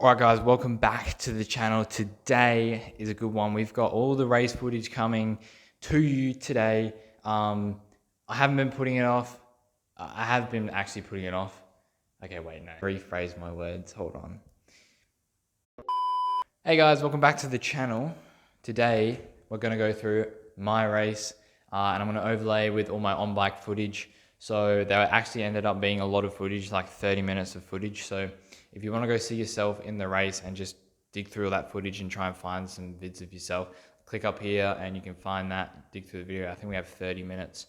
Alright guys, welcome back to the channel. Today is a good one. We've got all the race footage coming to you today. I haven't been putting it off. I have been actually putting it off. Okay, wait, no. Rephrase my words, hold on. Hey guys, welcome back to the channel. Today, we're gonna go through my race and I'm gonna overlay with all my on-bike footage. So there actually ended up being a lot of footage, like 30 minutes of footage. So if you want to go see yourself in the race and just dig through all that footage and try and find some vids of yourself, click up here and you can find that, dig through the video. I think we have 30 minutes.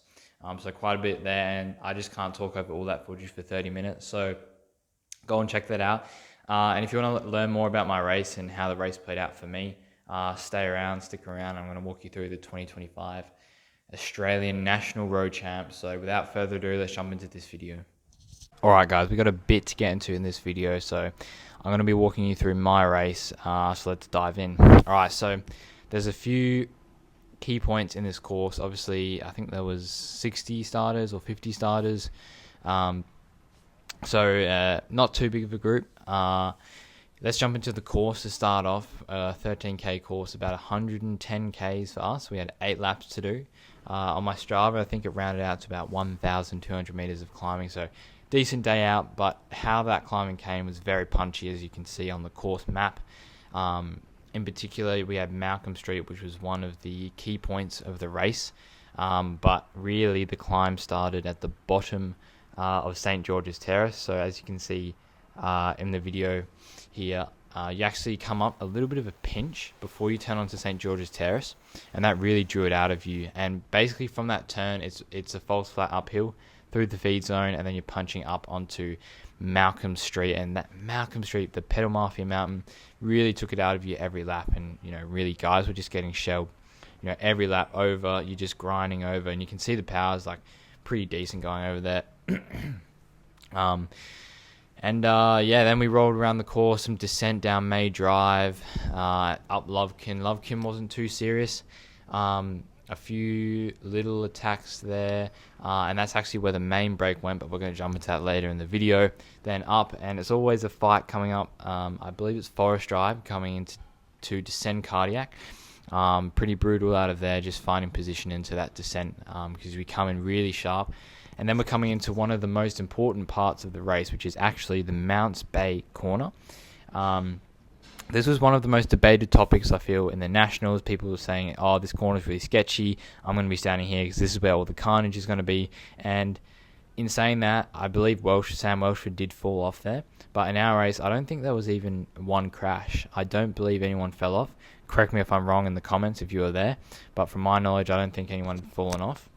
So quite a bit there, and I just can't talk over all that footage for 30 minutes. So go and check that out. And if you want to learn more about my race and how the race played out for me, stick around. I'm going to walk you through the 2025 Australian National Road Champs. So without further ado, let's jump into this video. Alright guys, we got a bit to get into in this video, so I'm going to be walking you through my race, so let's dive in. Alright, so there's a few key points in this course. Obviously, I think there was 60 starters or 50 starters, so not too big of a group. Let's jump into the course to start off. 13k course, about 110 k's for us. We had 8 laps to do. On my Strava, I think it rounded out to about 1,200 meters of climbing, so decent day out, but how that climbing came was very punchy, as you can see on the course map. In particular, we had Malcom Street, which was one of the key points of the race, but really the climb started at the bottom of St. George's Terrace. So as you can see in the video here, you actually come up a little bit of a pinch before you turn onto St. George's Terrace, and that really drew it out of you. And basically from that turn, it's a false flat uphill through the feed zone, and then you're punching up onto Malcom Street. And that Malcom Street, the Pedal Mafia Mountain, really took it out of you every lap. And really, guys were just getting shelled. Every lap over, you're just grinding over, and you can see the power's like pretty decent going over there. Then we rolled around the course, some descent down May Drive, up Lovekin. Lovekin wasn't too serious. A few little attacks there, and that's actually where the main break went, but we're going to jump into that later in the video. Then up, and it's always a fight coming up. I believe it's Forest Drive coming into to descend Cardiac. Pretty brutal out of there, just finding position into that descent, because we come in really sharp. And then we're coming into one of the most important parts of the race, which is actually the Bay Cornor. This was one of the most debated topics, I feel, in the Nationals. People were saying, oh, this corner is really sketchy. I'm going to be standing here because this is where all the carnage is going to be. And in saying that, I believe Sam Welshford did fall off there. But in our race, I don't think there was even one crash. I don't believe anyone fell off. Correct me if I'm wrong in the comments if you were there. But from my knowledge, I don't think anyone had fallen off.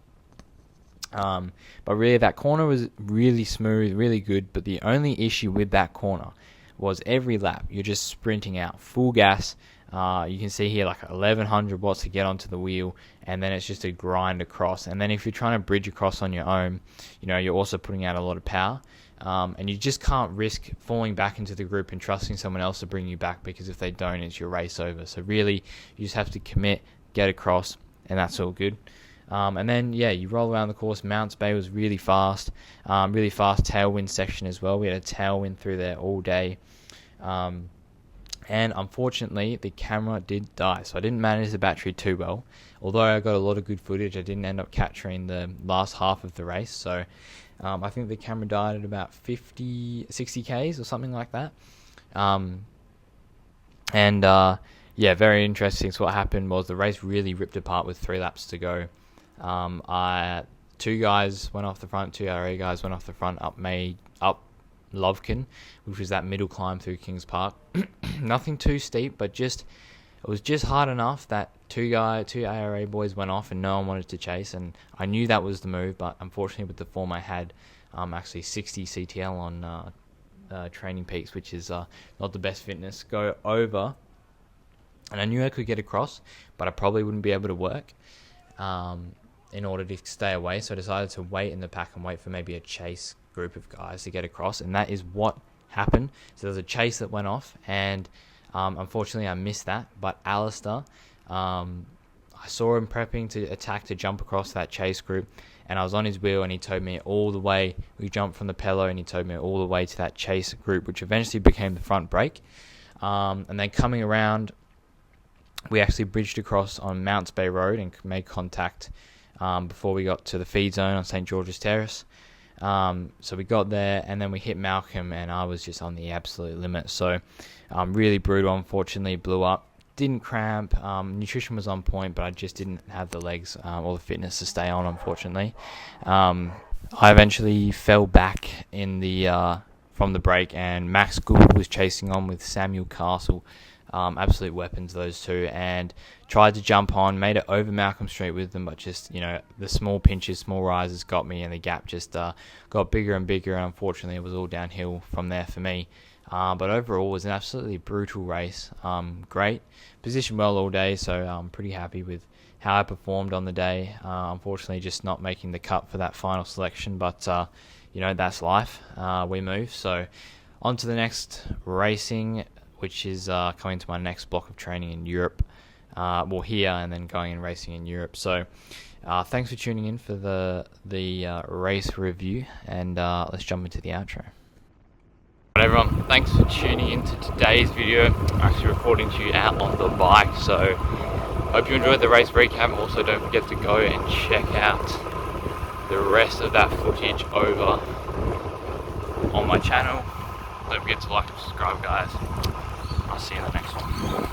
But really, that corner was really smooth, really good. But the only issue with that corner was every lap you're just sprinting out full gas. You can see here like 1100 watts to get onto the wheel, and then it's just a grind across. And then if you're trying to bridge across on your own, you're also putting out a lot of power, and you just can't risk falling back into the group and trusting someone else to bring you back, because if they don't, it's your race over. So really, you just have to commit, get across, and that's all good. And then, you roll around the course. Mounts Bay was really fast tailwind section as well. We had a tailwind through there all day. And unfortunately, the camera did die, so I didn't manage the battery too well. Although I got a lot of good footage, I didn't end up capturing the last half of the race. So I think the camera died at about 60 Ks or something like that. Very interesting. So what happened was the race really ripped apart with 3 laps to go. 2 guys went off the front, 2 RA guys went off the front up Lovekin, which was that middle climb through Kings Park. Nothing too steep, but it was just hard enough that 2 ARA boys went off and no one wanted to chase, and I knew that was the move. But unfortunately, with the form I had, actually 60 CTL on Training Peaks, which is not the best fitness, go over, and I knew I could get across, but I probably wouldn't be able to work in order to stay away. So I decided to wait in the pack and wait for maybe a chase group of guys to get across, and that is what happened. So there was a chase that went off, and unfortunately I missed that. But Alistair, I saw him prepping to attack to jump across that chase group, and I was on his wheel, and he towed me all the way. We jumped from the Pello, and he towed me all the way to that chase group, which eventually became the front brake. And then coming around, we actually bridged across on Mounts Bay Road and made contact before we got to the feed zone on St. George's Terrace. So we got there, and then we hit Malcom, and I was just on the absolute limit. So really brutal, unfortunately, blew up. Didn't cramp. Nutrition was on point, but I just didn't have the legs or the fitness to stay on, unfortunately. I eventually fell back in the from the break, and Max Gould was chasing on with Samuel Castle. Absolute weapons, those two, and tried to jump on, made it over Malcolm Street with them, but just, the small pinches, small rises got me, and the gap just got bigger and bigger, and unfortunately it was all downhill from there for me. But overall, it was an absolutely brutal race. Great. Positioned well all day, so I'm pretty happy with how I performed on the day. Unfortunately, just not making the cut for that final selection, but, that's life. We move. So on to the next racing, which is coming to my next block of training in Europe. Here, and then going and racing in Europe. So thanks for tuning in for the race review, and let's jump into the outro. Right, everyone, thanks for tuning in to today's video. I'm actually recording to you out on the bike, so hope you enjoyed the race recap. Also, don't forget to go and check out the rest of that footage over on my channel. Don't forget to like and subscribe, guys. I'll see you in the next one.